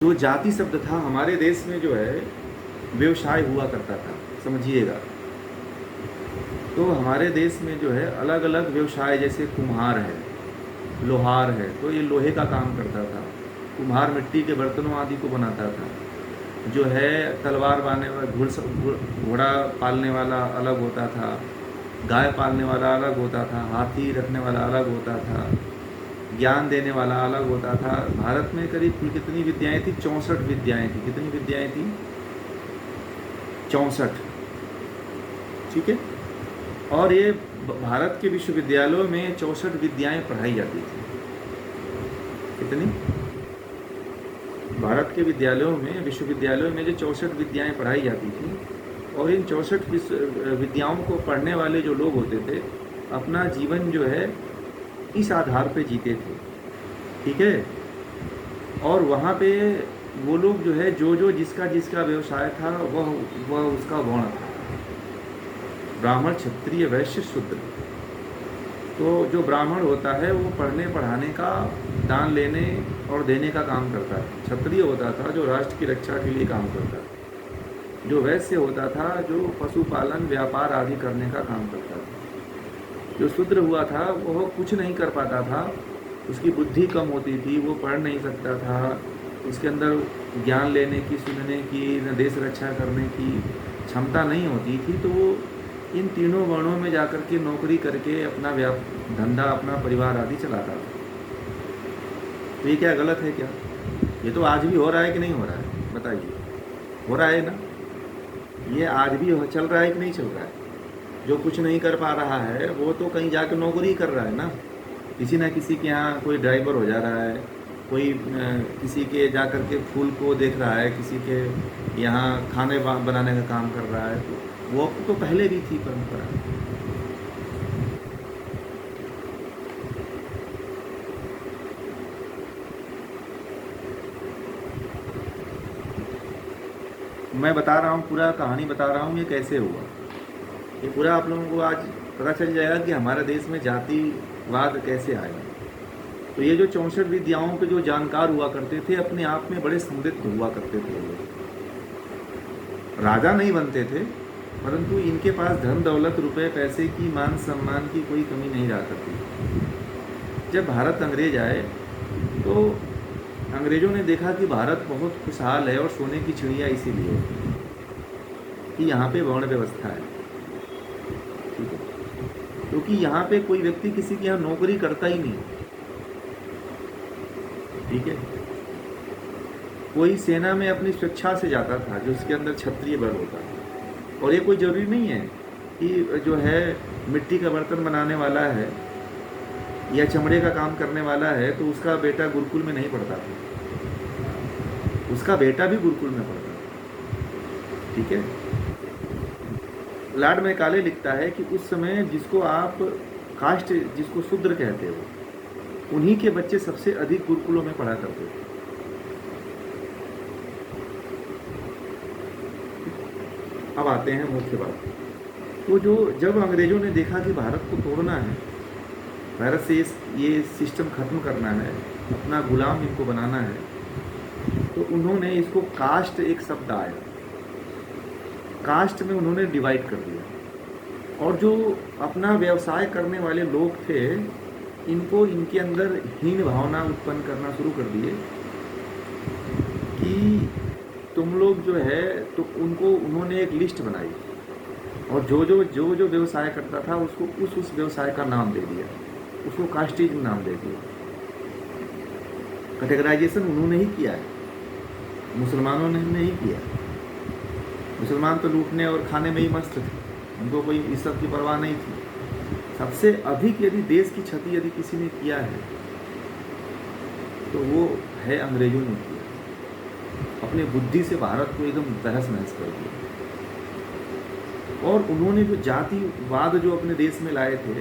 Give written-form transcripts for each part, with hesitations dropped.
जो जाति शब्द था हमारे देश में जो है व्यवसाय हुआ करता था, समझिएगा। तो हमारे देश में जो है अलग अलग व्यवसाय, जैसे कुम्हार है, लोहार है, तो ये लोहे का काम करता था। कुम्हार मिट्टी के बर्तनों आदि को बनाता था। जो है तलवार बांधने वाला, घोड़ा पालने वाला अलग होता था, गाय पालने वाला अलग होता था, हाथी रखने वाला अलग होता था, ज्ञान देने वाला अलग होता था। भारत में करीब कुल कितनी विद्याएं थी? 64 विद्याएं थी। कितनी विद्याएं थी? 64। ठीक है। और ये भारत के विश्वविद्यालयों में 64 विद्याएं पढ़ाई जाती थी। कितनी? भारत के विद्यालयों में, विश्वविद्यालयों में जो 64 विद्याएं पढ़ाई जाती थी, और इन 64 विद्याओं को पढ़ने वाले जो लोग होते थे, अपना जीवन जो है इस आधार पे जीते थे। ठीक है। और वहाँ पे वो लोग जो है जो जिसका जिसका व्यवसाय था वह उसका वर्ण था। ब्राह्मण, क्षत्रिय, वैश्य, शूद्र। तो जो ब्राह्मण होता है वो पढ़ने पढ़ाने का, दान लेने और देने का काम करता है। क्षत्रिय होता था जो राष्ट्र की रक्षा के लिए काम करता है। जो वैश्य होता था जो पशुपालन, व्यापार आदि करने का काम करता था। जो शूद्र हुआ था वह कुछ नहीं कर पाता था, उसकी बुद्धि कम होती थी, वो पढ़ नहीं सकता था, उसके अंदर ज्ञान लेने की, सुनने की, न देश रक्षा करने की क्षमता नहीं होती थी। तो वो इन तीनों वर्णों में जाकर के नौकरी करके अपना धंधा, अपना परिवार आदि चलाता था। तो ये क्या गलत है क्या? ये तो आज भी हो रहा है कि नहीं हो रहा है? बताइए। हो रहा है ना? ये आज भी चल रहा है कि नहीं चल रहा है? जो कुछ नहीं कर पा रहा है वो तो कहीं जाकर नौकरी कर रहा है ना। किसी ना किसी के यहाँ कोई ड्राइवर हो जा रहा है, कोई किसी के जा कर के फूल को देख रहा है, किसी के यहाँ खाने बनाने का काम कर रहा है। तो वो तो पहले भी थी परंपरा। मैं बता रहा हूँ, पूरा कहानी बता रहा हूँ ये कैसे हुआ। ये पूरा आप लोगों को आज पता चल जाएगा कि हमारे देश में जातिवाद कैसे आया। तो ये जो 64 विद्याओं के जो जानकार हुआ करते थे, अपने आप में बड़े समृद्ध हुआ करते थे। राजा नहीं बनते थे, परंतु इनके पास धन दौलत, रुपए पैसे की, मान सम्मान की कोई कमी नहीं रहा करती। जब भारत अंग्रेज आए तो अंग्रेज़ों ने देखा कि भारत बहुत खुशहाल है और सोने की चिड़िया इसीलिए कि यहाँ पे वर्ण व्यवस्था है। ठीक है। क्योंकि यहाँ पे कोई व्यक्ति किसी के यहाँ नौकरी करता ही नहीं। ठीक है। कोई सेना में अपनी स्वेच्छा से जाता था, जो उसके अंदर क्षत्रिय बल होता था। और ये कोई ज़रूरी नहीं है कि जो है मिट्टी का बर्तन बनाने वाला है या चमड़े का काम करने वाला है तो उसका बेटा गुरुकुल में नहीं पढ़ता था, उसका बेटा भी गुरुकुल में पढ़ता था। ठीक है। लॉर्ड मैकाले लिखता है कि उस समय जिसको आप कास्ट, जिसको शूद्र कहते हो, उन्हीं के बच्चे सबसे अधिक गुरुकुलों में पढ़ा करते थे। अब आते हैं मुख्य बात। तो जब अंग्रेज़ों ने देखा कि भारत को तोड़ना है, भारत से ये सिस्टम ख़त्म करना है, अपना गुलाम इनको बनाना है, तो उन्होंने इसको कास्ट, एक शब्द आया, कास्ट में उन्होंने डिवाइड कर दिया। और जो अपना व्यवसाय करने वाले लोग थे, इनको इनके अंदर हीन भावना उत्पन्न करना शुरू कर दिए कि तुम लोग जो है, तो उनको उन्होंने एक लिस्ट बनाई और जो व्यवसाय करता था उसको उस व्यवसाय का नाम दे दिया, उसको कास्टिज्म नाम दे दिया। कैटेगराइजेशन उन्होंने ही किया है, मुसलमानों ने नहीं किया। मुसलमान तो लूटने और खाने में ही मस्त थे, उनको कोई इस सब की परवाह नहीं थी। सबसे अधिक यदि देश की क्षति यदि किसी ने किया है तो वो है अंग्रेजों ने किया। अपने बुद्धि से भारत को एकदम तहस नहस कर दिया। और उन्होंने जो जातिवाद जो अपने देश में लाए थे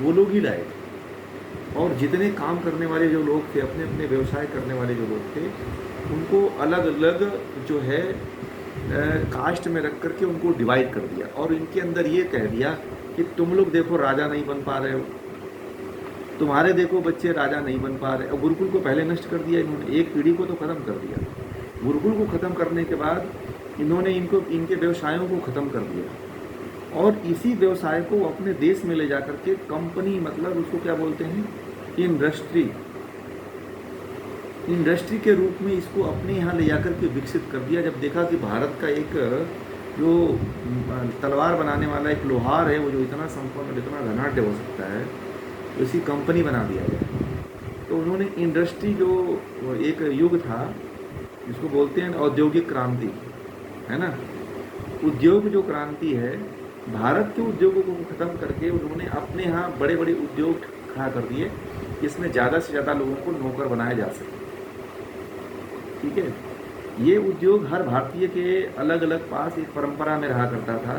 वो लोग ही लाए थे। और जितने काम करने वाले जो लोग थे, अपने अपने व्यवसाय करने वाले जो लोग थे, उनको अलग अलग जो है कास्ट में रख करके उनको डिवाइड कर दिया। और इनके अंदर ये कह दिया कि तुम लोग देखो राजा नहीं बन पा रहे हो, तुम्हारे देखो बच्चे राजा नहीं बन पा रहे। और गुरुकुल को पहले नष्ट कर दिया इन्होंने, एक पीढ़ी को तो ख़त्म कर दिया। गुरुकुल को ख़त्म करने के बाद इन्होंने इनके व्यवसायों को ख़त्म कर दिया और इसी व्यवसाय को अपने देश में ले जा करके कंपनी, मतलब उसको क्या बोलते हैं, इंडस्ट्री के रूप में इसको अपने यहाँ ले जाकर के विकसित कर दिया। जब देखा कि भारत का एक जो तलवार बनाने वाला एक लोहार है, वो जो इतना संपन्न, इतना धनाढ़ हो सकता है, तो इसी कंपनी बना दिया गया। तो उन्होंने इंडस्ट्री, जो एक युग था जिसको बोलते हैं औद्योगिक क्रांति, है ना, उद्योग जो क्रांति है, भारत के उद्योगों को ख़त्म करके उन्होंने अपने यहाँ बड़े बड़े उद्योग खड़ा कर दिए, जिसमें ज़्यादा से ज़्यादा लोगों को नौकर बनाया जा सके। ठीक है, ये उद्योग हर भारतीय के अलग अलग पास एक परंपरा में रहा करता था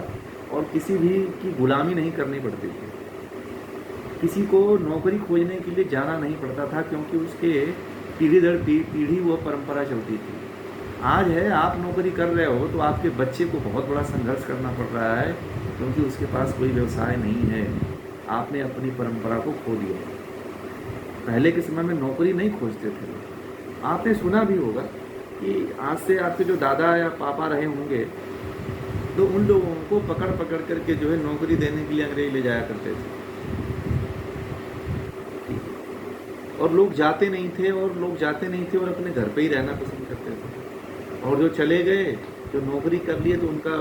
और किसी भी की गुलामी नहीं करनी पड़ती थी, किसी को नौकरी खोजने के लिए जाना नहीं पड़ता था, क्योंकि उसके पीढ़ी दर पीढ़ी वो परंपरा चलती थी। आज है आप नौकरी कर रहे हो तो आपके बच्चे को बहुत बड़ा संघर्ष करना पड़ रहा है, क्योंकि उसके पास कोई व्यवसाय नहीं है, आपने अपनी परंपरा को खो दिया। पहले के समय में नौकरी नहीं खोजते थे। आपने सुना भी होगा कि आज से आपके जो दादा या पापा रहे होंगे, तो उन लोगों को पकड़ पकड़ करके जो है नौकरी देने के लिए अंग्रेज ले जाया करते थे, और लोग जाते नहीं थे और अपने घर पे ही रहना पसंद करते थे। और जो चले गए, जो नौकरी कर लिए, तो उनका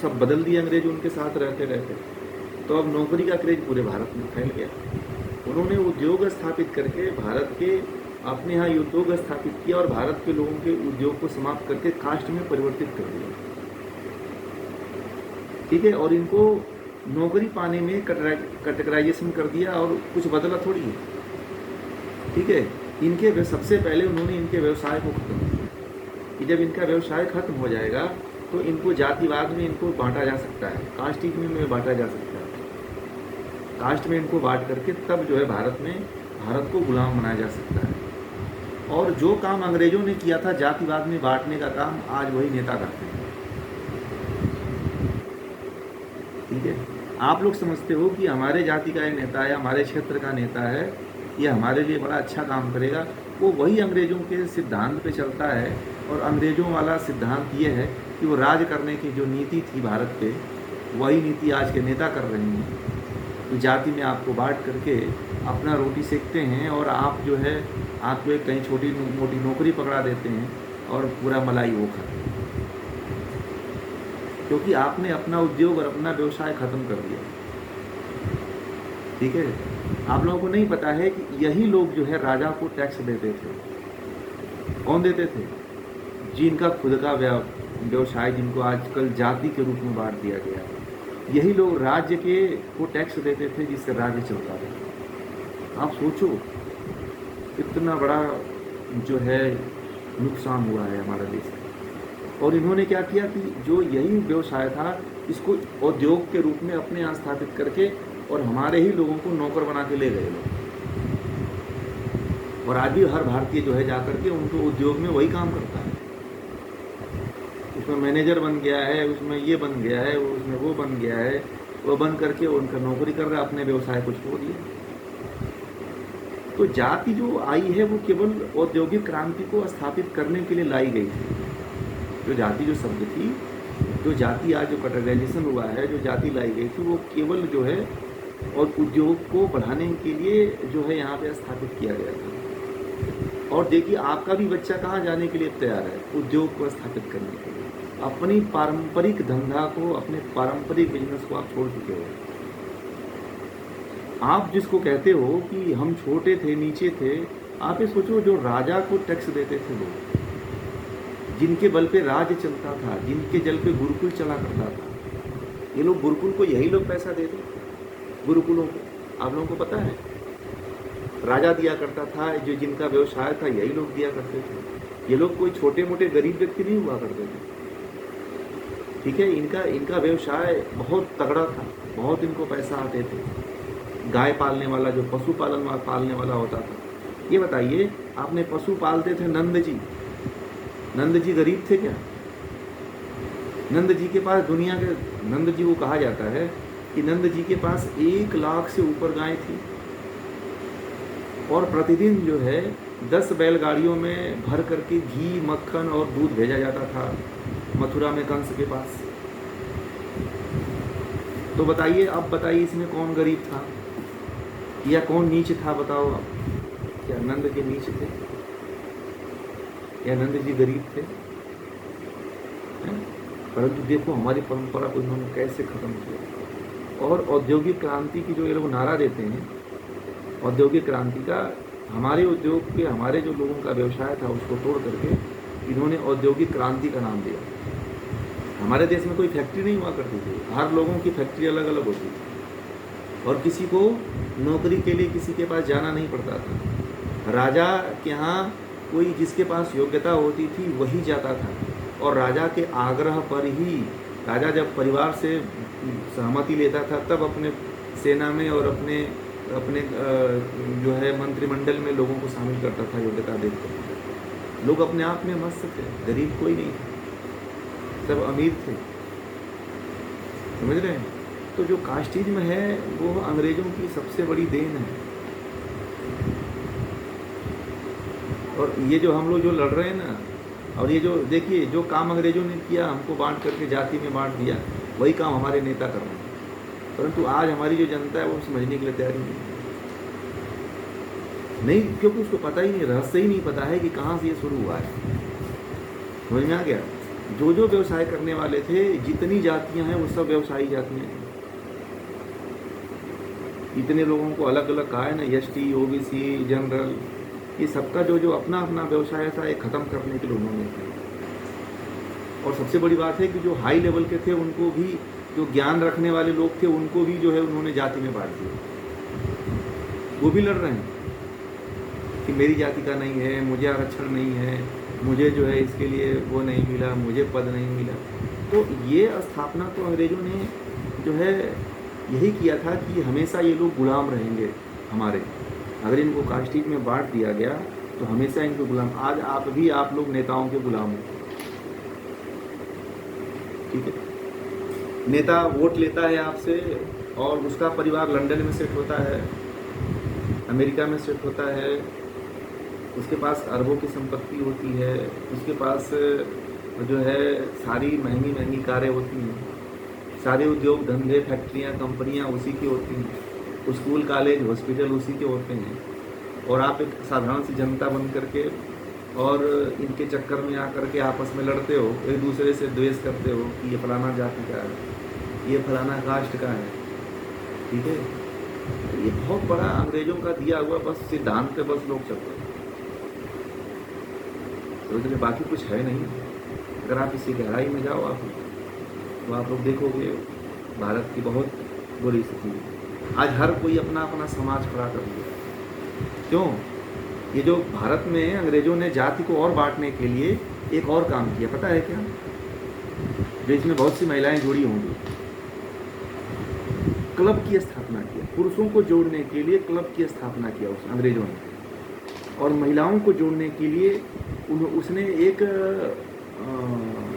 सब बदल दिया अंग्रेज उनके साथ रहते रहते। तो अब नौकरी का क्रेज पूरे भारत में फैल गया। उन्होंने उद्योग स्थापित करके भारत के अपने यहाँ उद्योग स्थापित किया और भारत के लोगों के उद्योग को समाप्त करके कास्ट में परिवर्तित कर दिया। ठीक है, और इनको नौकरी पाने में कैटेगराइजेशन कर दिया और कुछ बदला थोड़ी है। ठीक है, इनके सबसे पहले उन्होंने इनके व्यवसाय को खत्म किया कि जब इनका व्यवसाय खत्म हो जाएगा तो इनको जातिवाद में इनको बांटा जा सकता है, कास्टिज्म में बांटा जा सकता है। कास्ट में इनको बांट करके तब जो है भारत को गुलाम बनाया जा सकता है। और जो काम अंग्रेजों ने किया था जातिवाद में बांटने का काम, आज वही नेता करते हैं। ठीक है, आप लोग समझते हो कि हमारे जाति का ये नेता है, हमारे क्षेत्र का नेता है, ये हमारे लिए बड़ा अच्छा काम करेगा, वो वही अंग्रेजों के सिद्धांत पे चलता है। और अंग्रेजों वाला सिद्धांत ये है कि वो राज करने की जो नीति थी भारत पे, वही नीति आज के नेता कर रहे हैं। तो जाति में आपको बांट करके अपना रोटी सेकते हैं और आप जो है आपको एक कहीं छोटी मोटी नौकरी पकड़ा देते हैं और पूरा मलाई वो खाते हैं, क्योंकि आपने अपना उद्योग और अपना व्यवसाय ख़त्म कर दिया। ठीक है, आप लोगों को नहीं पता है कि यही लोग जो है राजा को टैक्स देते थे। कौन देते थे? जिनका खुद का व्यवसाय, जिनको आजकल जाति के रूप में बांट दिया गया, यही लोग राज्य के को टैक्स देते थे, जिससे राज्य चलता था। आप सोचो कितना बड़ा जो है नुकसान हुआ है हमारा देश का। और इन्होंने क्या किया कि जो यही व्यवसाय था, इसको उद्योग के रूप में अपने यहाँ स्थापित करके और हमारे ही लोगों को नौकर बना के ले गए लोग। और आज भी हर भारतीय जो है जाकर के उनको उद्योग में वही काम करता है, उसमें मैनेजर बन गया है, उसमें ये बन गया है, उसमें वो बन गया है, वो बन करके उनका नौकरी कर रहा है, अपने व्यवसाय को छोड़ दिया। तो जाति जो आई है वो केवल औद्योगिक क्रांति को स्थापित करने के लिए लाई गई थी। जो जाति जो शब्द थी, जो जाति आज जो कैटेगराइजेशन हुआ है, जो जाति लाई गई थी, वो केवल जो है और उद्योग को बढ़ाने के लिए जो है यहाँ पे स्थापित किया गया था। और देखिए आपका भी बच्चा कहाँ जाने के लिए तैयार है? उद्योग को स्थापित करने के लिए। अपनी पारंपरिक धंधा को, अपने पारंपरिक बिजनेस को आप छोड़ चुके हो। आप जिसको कहते हो कि हम छोटे थे, नीचे थे, आप ये सोचो जो राजा को टैक्स देते थे लोग, जिनके बल पे राज्य चलता था, जिनके जल पे गुरुकुल चला करता था, ये लोग गुरुकुल को यही लोग पैसा देते, गुरुकुलों को। आप लोगों को पता है राजा दिया करता था, जो जिनका व्यवसाय था यही लोग दिया करते थे। ये लोग कोई छोटे मोटे गरीब व्यक्ति नहीं हुआ करते थे। ठीक है, इनका व्यवसाय बहुत तगड़ा था, बहुत इनको पैसा आते थे। गाय पालने वाला, जो पशु पालने वाला होता था, ये बताइए आपने पशु पालते थे नंद जी गरीब थे क्या? नंद जी के पास नंद जी को कहा जाता है कि नंद जी के पास 1 लाख से ऊपर गाय थी। और प्रतिदिन जो है 10 बैलगाड़ियों में भर करके घी, मक्खन और दूध भेजा जाता था मथुरा में कंस के पास। तो बताइए, अब बताइए इसमें कौन गरीब था या कौन नीच था, बताओ आप। क्या नंद के नीच थे या नंद जी गरीब थे? हैं? परंतु देखो हमारी परंपरा को इन्होंने कैसे खत्म किया। और औद्योगिक क्रांति की जो ये लोग नारा देते हैं, औद्योगिक क्रांति का, हमारे उद्योग के, हमारे जो लोगों का व्यवसाय था उसको तोड़ करके इन्होंने औद्योगिक क्रांति का नाम दिया। हमारे देश में कोई फैक्ट्री नहीं हुआ करती थी, हर लोगों की फैक्ट्री अलग अलग होती थी और किसी को नौकरी के लिए किसी के पास जाना नहीं पड़ता था। राजा के यहाँ कोई जिसके पास योग्यता होती थी वही जाता था और राजा के आग्रह पर ही, राजा जब परिवार से सहमति लेता था तब अपने सेना में और अपने जो है मंत्रिमंडल में लोगों को शामिल करता था योग्यता देखकर। लोग अपने आप में मस्त थे, गरीब कोई नहीं था, सब अमीर थे, समझ रहे हैं। तो जो कास्टिज्म है वो अंग्रेजों की सबसे बड़ी देन है। और ये जो हम लोग जो लड़ रहे हैं ना, और ये जो देखिए जो काम अंग्रेजों ने किया, हमको बांट करके जाति में बांट दिया, वही काम हमारे नेता कर रहे हैं। परंतु आज हमारी जो जनता है वो समझने के लिए तैयार नहीं, क्योंकि उसको पता ही नहीं, रहस्य ही नहीं पता है कि कहाँ से ये शुरू हुआ है। समझ में आ गया? जो जो व्यवसाय करने वाले थे, जितनी जातियां हैं वो सब व्यवसायी जातियां हैं। इतने लोगों को अलग अलग कहा है ना, एसटी, ओबीसी, जनरल, ये सबका जो जो अपना अपना व्यवसाय था ये खत्म करने के लिए उन्होंने किया। और सबसे बड़ी बात है कि जो हाई लेवल के थे उनको भी, जो ज्ञान रखने वाले लोग थे उनको भी जो है उन्होंने जाति में बांट दिया। वो भी लड़ रहे हैं कि मेरी जाति का नहीं है, मुझे आरक्षण नहीं है, मुझे जो है इसके लिए वो नहीं मिला, मुझे पद नहीं मिला। तो ये स्थापना तो अंग्रेजों ने जो है यही किया था कि हमेशा ये लोग गुलाम रहेंगे हमारे। अगर इनको कास्टिज्म में बांट दिया गया तो हमेशा इनको गुलाम। आज आप लोग नेताओं के गुलाम हो, ठीक है। नेता वोट लेता है आपसे और उसका परिवार लंदन में सेट होता है, अमेरिका में सेट होता है, उसके पास अरबों की संपत्ति होती है, उसके पास जो है सारी महंगी महंगी कारें होती हैं, सारे उद्योग धंधे, फैक्ट्रियाँ, कंपनियाँ उसी की होती हैं, स्कूल, कॉलेज, हॉस्पिटल उसी के होते हैं। और आप एक साधारण सी जनता बन करके और इनके चक्कर में आकर के आपस में लड़ते हो, एक दूसरे से द्वेष करते हो कि ये फलाना जाति का है, ये फलाना कास्ट का है, ठीक है। ये बहुत बड़ा अंग्रेजों का दिया हुआ बस सिद्धांत पे बस लोग चलते हैं, तो बाकी कुछ है नहीं। अगर आप इसकी गहराई में जाओ आप, तो आप लोग देखोगे भारत की बहुत बुरी स्थिति है। आज हर कोई अपना अपना समाज खड़ा कर लिया। क्यों? ये जो भारत में अंग्रेजों ने जाति को और बांटने के लिए एक और काम किया, पता है क्या? जो इसमें बहुत सी महिलाएं जुड़ी होंगी, क्लब की स्थापना किया। पुरुषों को जोड़ने के लिए क्लब की स्थापना किया उस अंग्रेजों ने, और महिलाओं को जोड़ने के लिए उसने एक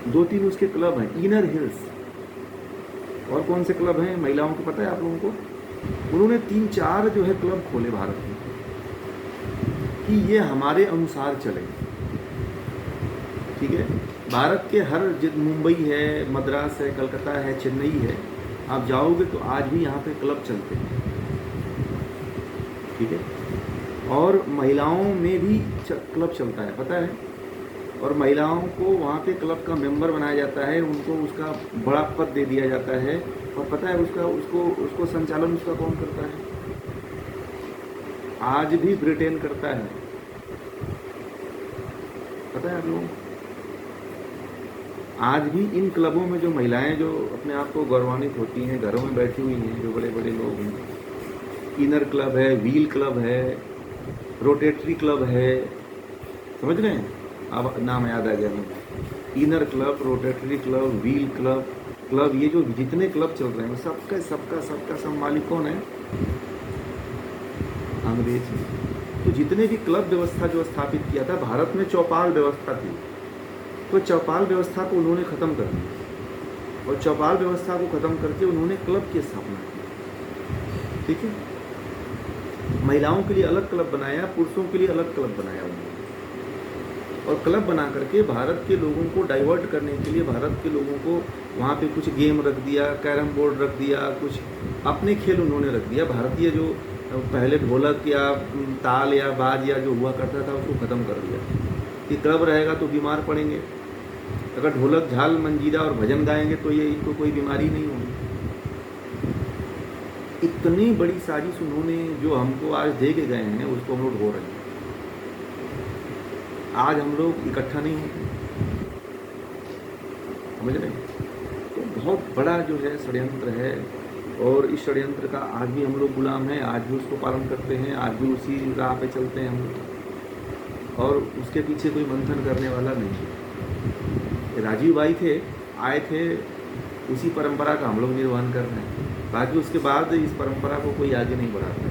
2-3 उसके क्लब हैं, इनर हिल्स। और कौन से क्लब हैं महिलाओं को पता है आप लोगों को? उन्होंने 3-4 जो है क्लब खोले भारत में कि ये हमारे अनुसार चले, ठीक है। भारत के हर मुंबई है, मद्रास है, कलकत्ता है, चेन्नई है, आप जाओगे तो आज भी यहाँ पे क्लब चलते हैं, ठीक है। और महिलाओं में भी क्लब चलता है, पता है। और महिलाओं को वहाँ पे क्लब का मेंबर बनाया जाता है, उनको उसका बड़ा पद दे दिया जाता है। और पता है उसको संचालन उसका कौन करता है? आज भी ब्रिटेन करता है, पता है आप लोगों को? आज भी इन क्लबों में जो महिलाएं जो अपने आप को गौरवान्वित होती हैं, घरों में बैठी हुई हैं, जो बड़े बड़े लोग हैं, इनर क्लब है, व्हील क्लब है, रोटेटरी क्लब है, समझ रहे हैं? अब नाम याद आ गया मुझे। Inner club, rotatory club, wheel club, ये जो जितने क्लब चल रहे हैं सबका सब मालिक कौन है? अंग्रेज। तो जितने भी क्लब व्यवस्था जो स्थापित किया था, भारत में चौपाल व्यवस्था थी, तो चौपाल व्यवस्था को उन्होंने ख़त्म कर दिया और चौपाल व्यवस्था को ख़त्म करके उन्होंने क्लब की स्थापना की, ठीक है। महिलाओं के लिए अलग क्लब बनाया, पुरुषों के लिए अलग क्लब बनाया उन्होंने, और क्लब बना करके भारत के लोगों को डाइवर्ट करने के लिए भारत के लोगों को वहाँ पे कुछ गेम रख दिया, कैरम बोर्ड रख दिया, कुछ अपने खेल उन्होंने रख दिया। भारतीय जो पहले ढोलक या ताल या बाज या जो हुआ करता था उसको ख़त्म कर दिया कि क्लब रहेगा तो बीमार पड़ेंगे। अगर ढोलक झाल मंजीरा और भजन गाएंगे तो ये इनको कोई बीमारी नहीं होगी। इतनी बड़ी साजिश उन्होंने जो हमको आज दे के गए हैं उसको हम लोग ढो रहे हैं। आज हम लोग इकट्ठा नहीं होते, समझ रहे हैं? तो बहुत बड़ा जो है षड्यंत्र है, और इस षड्यंत्र का आज भी हम लोग गुलाम हैं, आज भी उसको पालन करते हैं, आज भी उसी राह पे चलते हैं हम लोग, और उसके पीछे कोई मंथन करने वाला नहीं है। राजीव भाई थे, आए थे, उसी परंपरा का हम लोग निर्वहन कर रहे हैं, बाकी उसके बाद इस परंपरा को कोई आगे नहीं बढ़ाता है।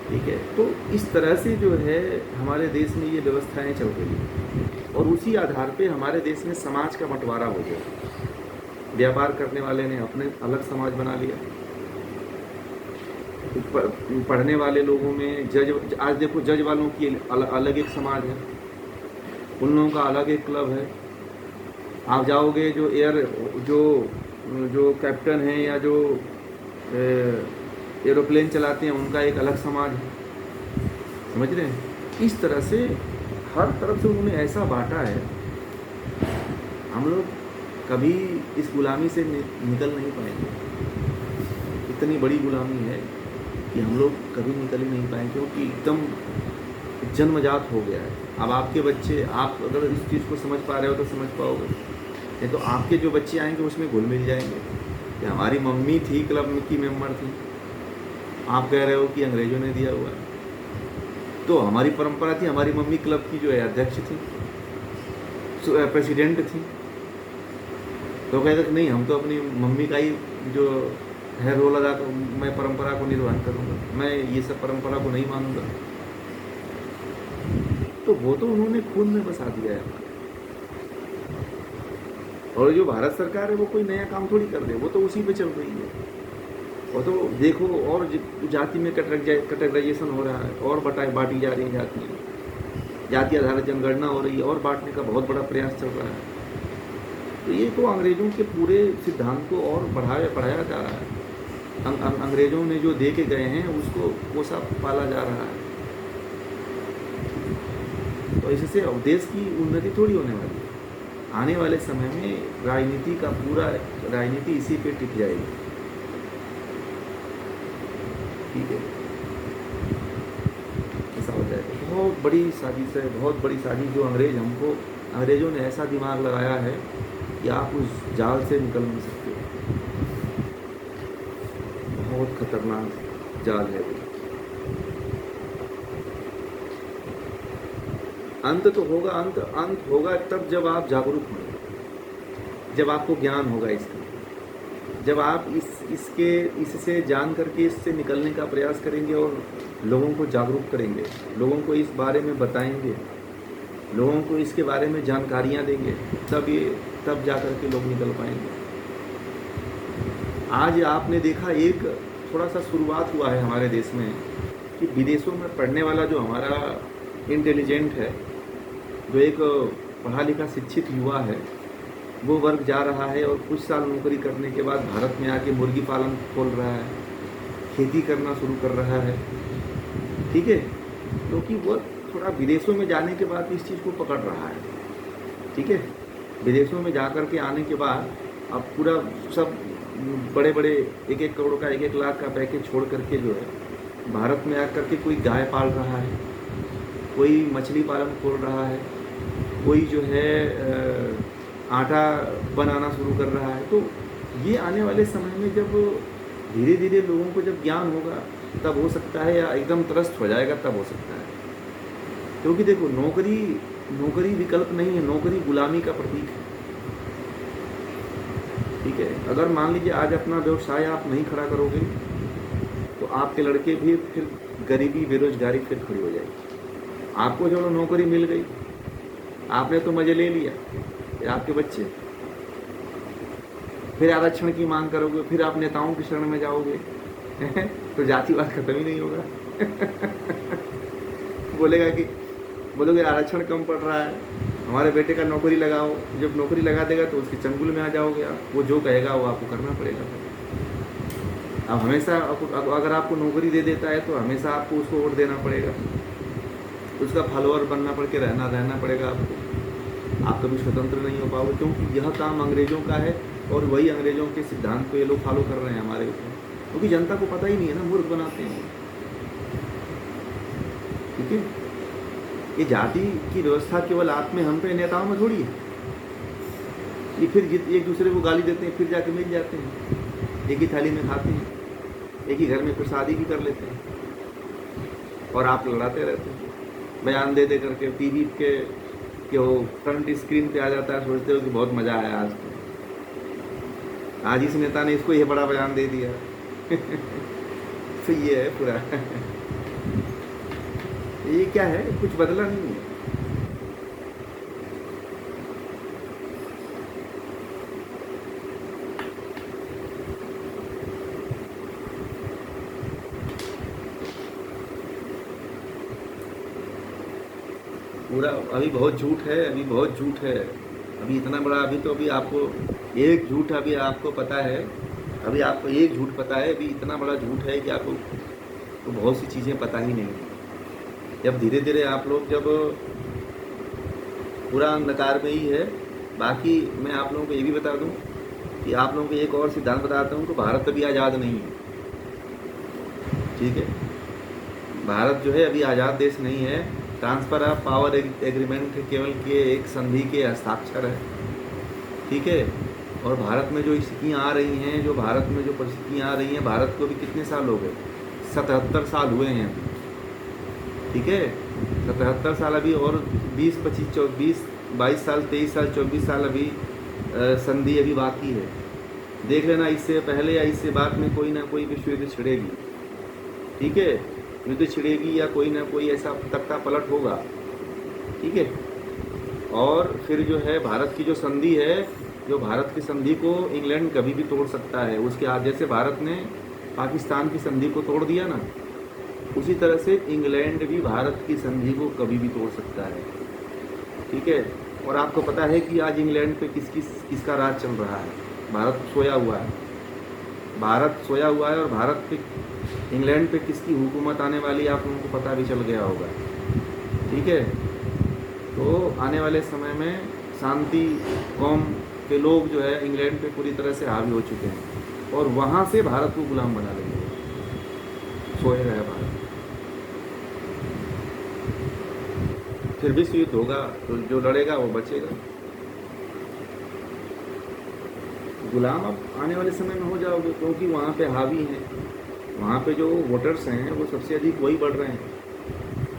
ठीक है, तो इस तरह से जो है हमारे देश में ये व्यवस्थाएं चल रही हैं, और उसी आधार पे हमारे देश में समाज का बंटवारा हो गया। व्यापार करने वाले ने अपने अलग समाज बना लिया, पढ़ने वाले लोगों में जज, आज देखो जज वालों की अलग एक समाज है, उन लोगों का अलग एक क्लब है। आप जाओगे जो जो कैप्टन हैं या जो एरोप्लेन चलाते हैं उनका एक अलग समाज है, समझ रहे हैं? इस तरह से हर तरफ से उन्होंने ऐसा बांटा है, हम लोग कभी इस गुलामी से निकल नहीं पाएंगे। इतनी बड़ी गुलामी है कि हम लोग कभी निकल ही नहीं पाएंगे, क्योंकि एकदम जन्मजात हो गया है। अब आपके बच्चे, आप अगर इस चीज़ को समझ पा रहे हो तो समझ पाओगे, नहीं तो आपके जो बच्चे आएंगे उसमें घुल मिल जाएंगे कि हमारी मम्मी थी क्लब की मेंबर थी, आप कह रहे हो कि अंग्रेज़ों ने दिया हुआ है, तो हमारी परंपरा थी, हमारी मम्मी क्लब की जो है अध्यक्ष थी, प्रेसिडेंट थी, तो कहते कि नहीं हम तो अपनी मम्मी का ही जो है रोल अदा कर, मैं परंपरा को निर्वहन करूँगा, मैं ये सब परंपरा को नहीं मानूंगा। तो वो तो उन्होंने खून में बसा दिया है। और जो भारत सरकार है वो कोई नया काम थोड़ी कर रही है, वो तो उसी पे चल रही है। और तो देखो, और जाति में कैटेगराइजेशन हो रहा है, और बांटी जा रही है जातियाँ, जाति आधारित जनगणना हो रही है, और बांटने का बहुत बड़ा प्रयास चल रहा है। तो ये तो अंग्रेज़ों के पूरे सिद्धांत को और बढ़ाया जा रहा है। अंग्रेज़ों ने जो दे के गए हैं उसको पोसा पाला जा रहा है। तो इससे देश की उन्नति थोड़ी होने वाली है। आने वाले समय में राजनीति का पूरा राजनीति इसी पे टिक जाएगी। ठीक है, ऐसा हो जाएगा। बहुत बड़ी साजिश है, बहुत बड़ी साजिश जो अंग्रेज़ों ने ऐसा दिमाग लगाया है कि आप उस जाल से निकल नहीं सकते। बहुत खतरनाक जाल है वो। अंत तो होगा, अंत होगा तब जब आप जागरूक होंगे, जब आपको ज्ञान होगा इसका, जब आप इससे जान करके इससे निकलने का प्रयास करेंगे और लोगों को जागरूक करेंगे, लोगों को इस बारे में बताएंगे, लोगों को इसके बारे में जानकारियाँ देंगे, तब जा कर के लोग निकल पाएंगे। आज आपने देखा एक थोड़ा सा शुरुआत हुआ है हमारे देश में कि विदेशों में पढ़ने वाला जो हमारा इंटेलिजेंट है, जो एक पढ़ा लिखा शिक्षित युवा है, वो वर्ग जा रहा है और कुछ साल नौकरी करने के बाद भारत में आके मुर्गी पालन खोल रहा है, खेती करना शुरू कर रहा है। ठीक है, क्योंकि वो थोड़ा विदेशों में जाने के बाद इस चीज़ को पकड़ रहा है। ठीक है, विदेशों में जा कर के आने के बाद अब पूरा सब बड़े बड़े 1-1 करोड़ का 1-1 लाख का पैकेज छोड़ करके जो है भारत में आकर के कोई गाय पाल रहा है, कोई मछली पालन खोल रहा है, कोई जो है आटा बनाना शुरू कर रहा है। तो ये आने वाले समय में जब धीरे धीरे लोगों को जब ज्ञान होगा तब हो सकता है, या एकदम त्रस्त हो जाएगा तब हो सकता है। क्योंकि देखो, नौकरी विकल्प नहीं है, नौकरी गुलामी का प्रतीक है। ठीक है, अगर मान लीजिए आज अपना व्यवसाय आप नहीं खड़ा करोगे तो आपके लड़के भी फिर गरीबी बेरोजगारी फिर खड़ी हो जाएगी। आपको जो नौकरी मिल गई, आपने तो मजे ले लिया, फिर आपके बच्चे, फिर आरक्षण की मांग करोगे, फिर आप नेताओं की शरण में जाओगे तो जातिवाद खत्म ही नहीं होगा। बोलेगा कि बोलोगे आरक्षण कम पड़ रहा है, हमारे बेटे का नौकरी लगाओ। जब नौकरी लगा देगा तो उसके चंगुल में आ जाओगे आप, वो जो कहेगा वो आपको करना पड़ेगा। अब हमेशा अगर आपको नौकरी दे देता है तो हमेशा आपको उसको वोट देना पड़ेगा, उसका फॉलोअर बनना पड़ के रहना पड़ेगा आपको। आप कभी स्वतंत्र नहीं हो पाओगे, क्योंकि यह काम अंग्रेज़ों का है और वही अंग्रेज़ों के सिद्धांत को ये लोग फॉलो कर रहे हैं हमारे ऊपर, क्योंकि जनता को पता ही नहीं है ना, मूर्ख बनाते हैं। ठीक है, ये जाति की व्यवस्था केवल आप में, हम पे, नेताओं में थोड़ी है। ये फिर एक दूसरे को गाली देते हैं, फिर जाके मिल जाते हैं, एक ही थाली में खाते हैं, एक ही घर में फिर शादी भी कर लेते हैं, और आप लड़ाते रहते हैं बयान दे दे करके। टीवी के वो फ्रंट स्क्रीन पे आ जाता है, सोचते हो कि बहुत मज़ा आया आज तो, आज इस नेता ने इसको ये बड़ा बयान दे दिया। तो ये है पूरा। ये क्या है, कुछ बदला नहीं है। पूरा अभी बहुत झूठ है, अभी बहुत झूठ है, अभी इतना बड़ा, अभी आपको एक झूठ अभी आपको पता है, अभी आपको एक झूठ पता है, अभी इतना बड़ा झूठ है कि आपको तो बहुत सी चीज़ें पता ही नहीं। जब धीरे धीरे आप लोग, जब पूरा अंधकार में ही है। बाकी मैं आप लोगों को ये भी बता दूं कि आप लोगों को एक और सिद्धांत बताता हूं कि भारत अभी आज़ाद नहीं है। ठीक है, भारत जो है अभी आज़ाद देश नहीं है। ट्रांसफ़र ऑफ पावर एग्रीमेंट केवल के एक संधि के हस्ताक्षर है। ठीक है, और भारत में जो स्थितियाँ आ रही हैं, जो भारत में जो परिस्थितियाँ आ रही हैं, भारत को भी कितने साल हो गए, 77 साल हुए हैं अभी। ठीक है, 77 साल अभी, और 20, 25, 24, 22 साल, 23 साल, 24 साल अभी संधि अभी बाकी है। देख लेना, इससे पहले या इससे बाद में कोई ना कोई विश्व युद्ध छिड़ेगी। ठीक है, युद्ध छिड़ेगी या कोई ना कोई ऐसा तख्ता पलट होगा। ठीक है, और फिर जो है भारत की जो संधि है, जो भारत की संधि को इंग्लैंड कभी भी तोड़ सकता है। उसके आज जैसे भारत ने पाकिस्तान की संधि को तोड़ दिया ना, उसी तरह से इंग्लैंड भी भारत की संधि को कभी भी तोड़ सकता है। ठीक है, और आपको पता है कि आज इंग्लैंड पे किसका राज चल रहा है। भारत सोया हुआ है, भारत सोया हुआ है, और भारत पे, इंग्लैंड पे किसकी हुकूमत आने वाली है आप लोगों को पता भी चल गया होगा। ठीक है, तो आने वाले समय में शांति कौम के लोग जो है इंग्लैंड पे पूरी तरह से हावी हो चुके हैं, और वहाँ से भारत को गुलाम बना लेंगे। सोएगा है भारत, फिर विश्व युद्ध होगा तो जो लड़ेगा वो बचेगा। गुलाम अब आने वाले समय में हो जाओगे, क्योंकि वहाँ पे हावी हैं, वहाँ पे जो वोटर्स हैं वो सबसे अधिक वही बढ़ रहे हैं,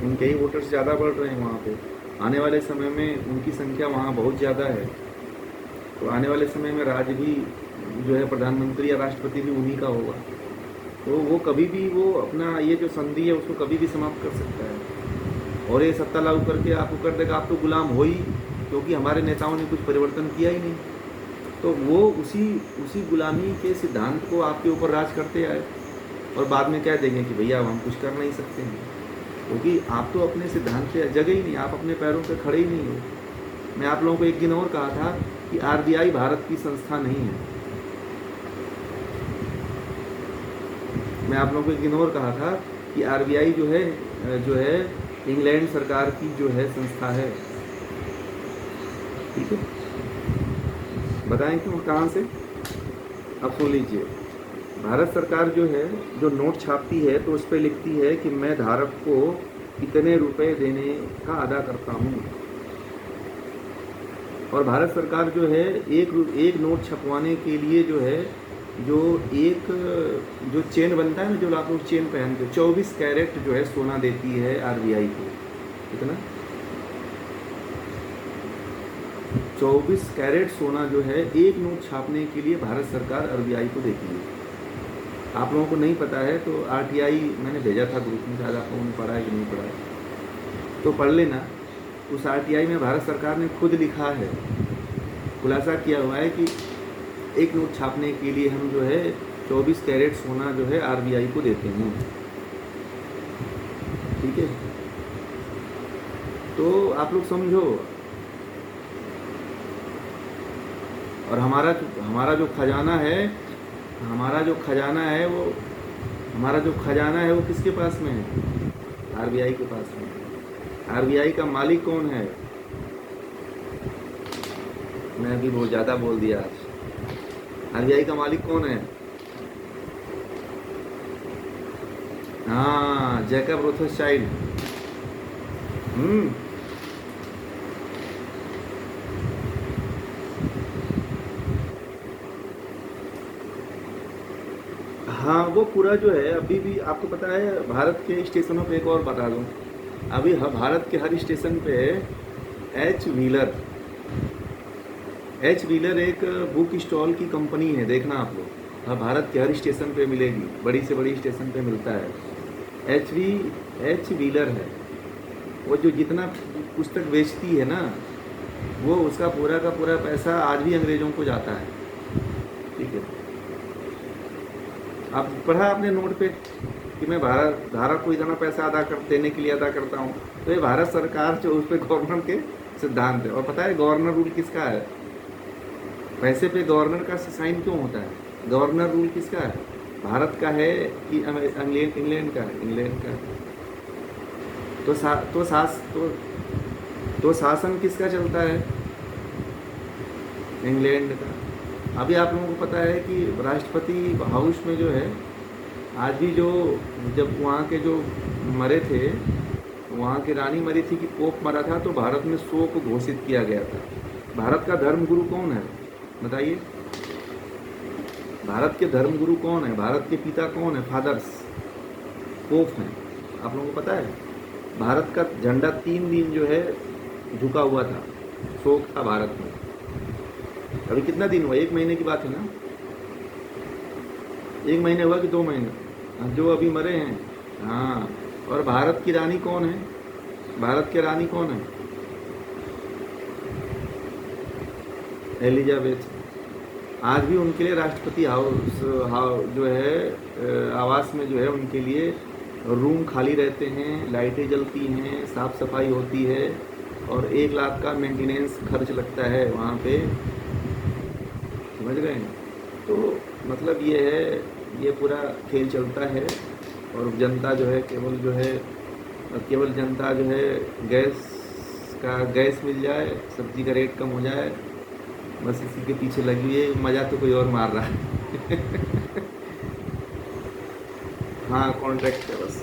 उनके ही वोटर्स ज़्यादा बढ़ रहे हैं वहाँ पे। आने वाले समय में उनकी संख्या वहाँ बहुत ज़्यादा है, तो आने वाले समय में राज भी जो है प्रधानमंत्री या राष्ट्रपति भी उन्हीं का होगा। तो वो कभी भी वो अपना ये जो संधि है उसको कभी भी समाप्त कर सकता है, और ये सत्ता लागू करके आपको कर देगा, आप तो गुलाम हो ही, क्योंकि हमारे नेताओं ने कुछ परिवर्तन किया ही नहीं। तो वो उसी गुलामी के सिद्धांत को आपके ऊपर राज करते आए, और बाद में कह देंगे कि भैया हम कुछ कर नहीं सकते हैं, क्योंकि आप तो अपने सिद्धांत पे जगह ही नहीं, आप अपने पैरों पे खड़े ही नहीं हो। मैं आप लोगों को एक दिन और कहा था कि आरबीआई भारत की संस्था नहीं है। मैं आप लोगों को एक दिन और कहा था कि आरबीआई जो है इंग्लैंड सरकार की जो है संस्था है। ठीक है, बताएं क्यों, कहाँ से? अब सुन लीजिए, भारत सरकार जो है जो नोट छापती है तो उस पर लिखती है कि मैं धारक को इतने रुपए देने का अदा करता हूँ, और भारत सरकार जो है एक नोट छपवाने के लिए जो है जो चेन बनता है ना, जो आप लोग चेन पहनते हो, 24 कैरेट जो है सोना देती है आरबीआई को। कितना? 24 कैरेट सोना जो है एक नोट छापने के लिए भारत सरकार आरबीआई को देती है। आप लोगों को नहीं पता है तो आरटीआई मैंने भेजा था ग्रुप में, शायद आप लोगों ने पढ़ा है कि नहीं पढ़ा है तो पढ़ लेना। उस आरटीआई में भारत सरकार ने खुद लिखा है, खुलासा किया हुआ है कि एक नोट छापने के लिए हम जो है 24 कैरेट सोना जो है आरबीआई को देते हैं। ठीक है, तो आप लोग समझो। और हमारा जो खजाना है, हमारा जो खजाना है वो हमारा जो खजाना है वो किसके पास में है? आरबीआई के पास में है। आरबीआई का मालिक कौन है? मैं अभी बहुत ज़्यादा बोल दिया आज। आरबीआई का मालिक कौन है? हाँ, जैकब रोथसचाइल्ड। हम्म। हाँ, वो पूरा जो है, अभी भी आपको पता है, भारत के स्टेशनों पे एक और बता दूँ, अभी भारत के हर स्टेशन पे एच व्हीलर एच व्हीलर एक बुक स्टॉल की कंपनी है, देखना आप लोग। हाँ, भारत के हर स्टेशन पे मिलेगी, बड़ी से बड़ी स्टेशन पे मिलता है। एच व्हीलर है वो, जो जितना पुस्तक बेचती है ना, वो उसका पूरा का पूरा पैसा आज भी अंग्रेज़ों को जाता है। ठीक है, आप पढ़ा आपने नोट पे कि मैं भारत को इतना पैसा देने के लिए अदा करता हूँ। तो ये भारत सरकार जो, उस पर गवर्नर के सिद्धांत है। और पता है गवर्नर रूल किसका है? पैसे पे गवर्नर का साइन क्यों होता है? गवर्नर रूल किसका है? भारत का है कि इंग्लैंड का है? इंग्लैंड का है। तो शासन किसका चलता है? इंग्लैंड का। अभी आप लोगों को पता है कि राष्ट्रपति हाउस में जो है, आज भी जो, जब वहाँ के जो मरे थे, वहाँ की रानी मरी थी कि पोप मरा था, तो भारत में शोक घोषित किया गया था। भारत का धर्मगुरु कौन है बताइए? भारत के धर्मगुरु कौन है? भारत के पिता कौन है? फादर्स, पोप हैं। आप लोगों को पता है भारत का झंडा 3 दिन जो है झुका हुआ था, शोक था भारत में। अभी कितना दिन हुआ? 1 महीने की बात है ना? 1 महीने हुआ कि 2 महीने? जो अभी मरे हैं। हाँ, और भारत की रानी कौन है? भारत की रानी कौन है? एलिजाबेथ। आज भी उनके लिए राष्ट्रपति हाउस जो है, आवास में जो है, उनके लिए रूम खाली रहते हैं, लाइटें जलती हैं, साफ़ सफाई होती है, और 1 लाख का मेंटेनेंस खर्च लगता है वहाँ पे। समझ गए? तो मतलब ये है, ये पूरा खेल चलता है। और जनता जो है, केवल जनता जो है, गैस मिल जाए, सब्जी का रेट कम हो जाए, बस इसी के पीछे लगी हुई है। मज़ा तो कोई और मार रहा है। हाँ, कॉन्ट्रैक्ट है बस।